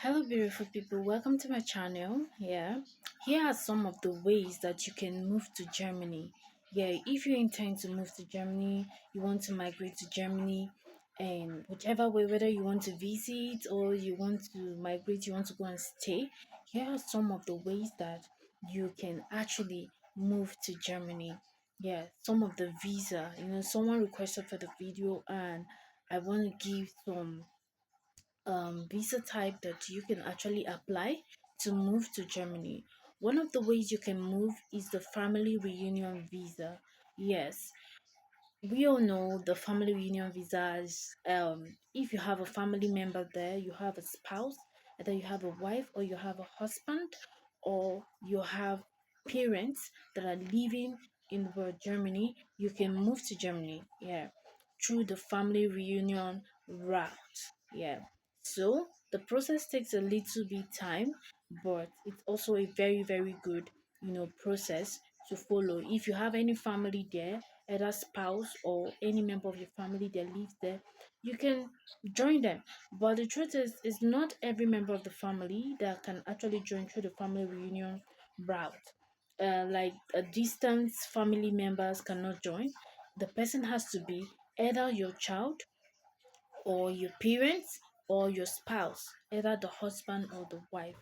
Hello, beautiful people. Welcome to my channel. Here are some of the ways that you can move to Germany. If you intend to move to Germany, you want to migrate to Germany, and whichever way, whether you want to visit or you want to migrate, you want to go and stay, here are some of the ways that you can actually move to Germany. Some of the visa. Someone requested for the video, and I want to give some visa type that you can actually apply to move to Germany. One of the ways you can move is the family reunion visa. Yes, we all know the family reunion visas. If you have a family member there, you have a spouse, either you have a wife or you have a husband, or you have parents that are living in Germany, you can move to Germany. Through the family reunion route. So the process takes a little bit time, but it's also a very very good process to follow. If you have any family there, either spouse or any member of your family that lives there, you can join them. But the truth is not every member of the family that can actually join through the family reunion route. Like a distant family members cannot join. The person has to be either your child or your parents or your spouse, either the husband or the wife.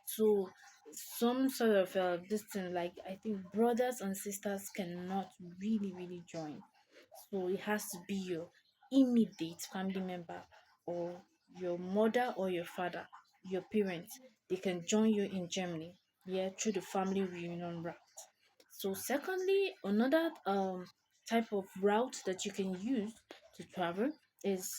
So some sort of this thing, like I think brothers and sisters cannot really join. So it has to be your immediate family member, or your mother or your father, your parents. They can join you in Germany, through the family reunion route. So secondly, another type of route that you can use to travel is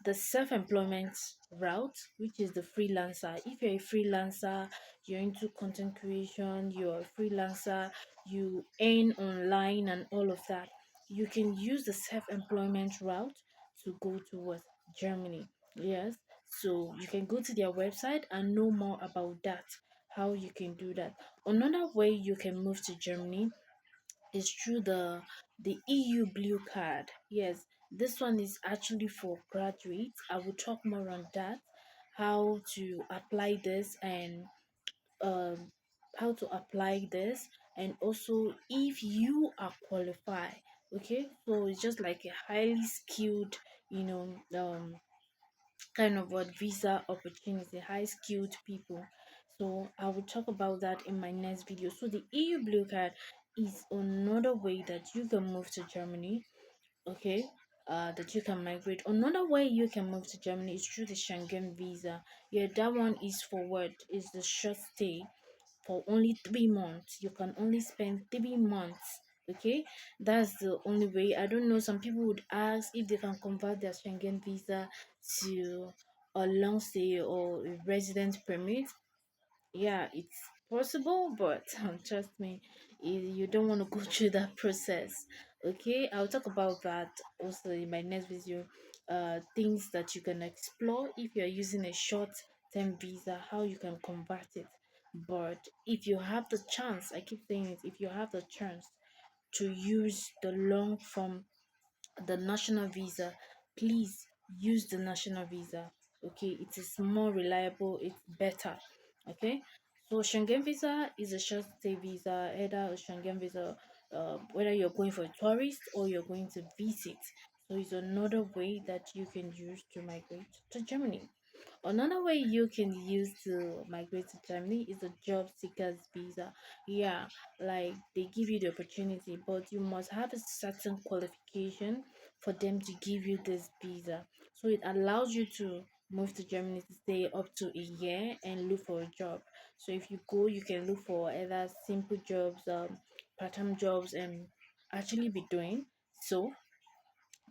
the self-employment route, which is the freelancer. If you're a freelancer, you're into content creation, you're a freelancer, you earn online and all of that, you can use the self-employment route to go towards Germany. Yes, so you can go to their website and know more about that, how you can do that. Another way you can move to Germany is through the EU Blue Card. Yes, this one is actually for graduates. I will talk more on that, how to apply this, and um how to apply this, and also if you are qualified. Okay, so it's just like a highly skilled, kind of what visa opportunity, high skilled people. So I will talk about that in my next video. So the EU Blue Card is another way that you can move to Germany. Okay, that you can migrate. Another way you can move to Germany is through the Schengen visa. That one is for what is the short stay for only 3 months. You can only spend 3 months. Okay, that's the only way. I don't know. Some people would ask if they can convert their Schengen visa to a long stay or a resident permit. It's possible, but trust me, you don't want to go through that process. Okay, I'll talk about that also in my next video. Things that you can explore if you're using a short term visa, how you can convert it. But if you have the chance, I keep saying it, if you have the chance to use the long form, the national visa, please use the national visa. Okay, it is more reliable, it's better. Okay, so Schengen visa is a short stay visa, either a Schengen visa, whether you're going for a tourist or you're going to visit. So it's another way that you can use to migrate to Germany. Another way you can use to migrate to Germany is a job seekers visa. Yeah, like they give you the opportunity, but you must have a certain qualification for them to give you this visa. So it allows you to move to Germany to stay up to a year and look for a job. So if you go, you can look for either simple jobs, part-time jobs, and actually be doing so.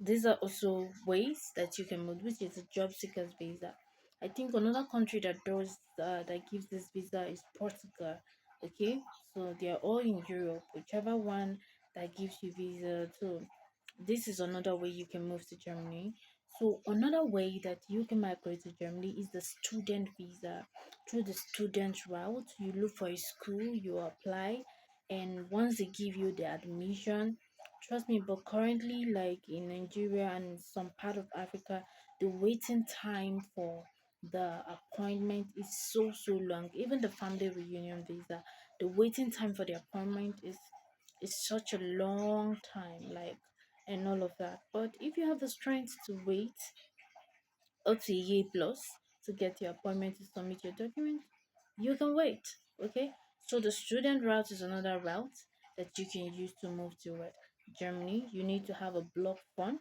These are also ways that you can move, which is a job seekers visa. I think another country that does that gives this visa is Portugal. Okay, so they are all in Europe. Whichever one that gives you visa, so this is another way you can move to Germany. So another way that you can migrate to Germany is the student visa. Through the student route, you look for a school, you apply, and once they give you the admission, trust me, but currently, like in Nigeria and some part of Africa, the waiting time for the appointment is so long. Even the family reunion visa, the waiting time for the appointment is such a long time, like, and all of that. But if you have the strength to wait up to a year plus to get your appointment to submit your document, you can wait. Okay, so the student route is another route that you can use to move to what, Germany. You need to have a block fund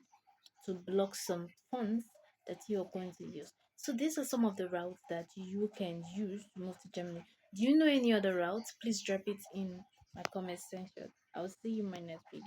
to block some funds that you're going to use. So these are some of the routes that you can use to move to Germany. Do you know any other routes? Please drop it in my comment section. I'll see you in my next video.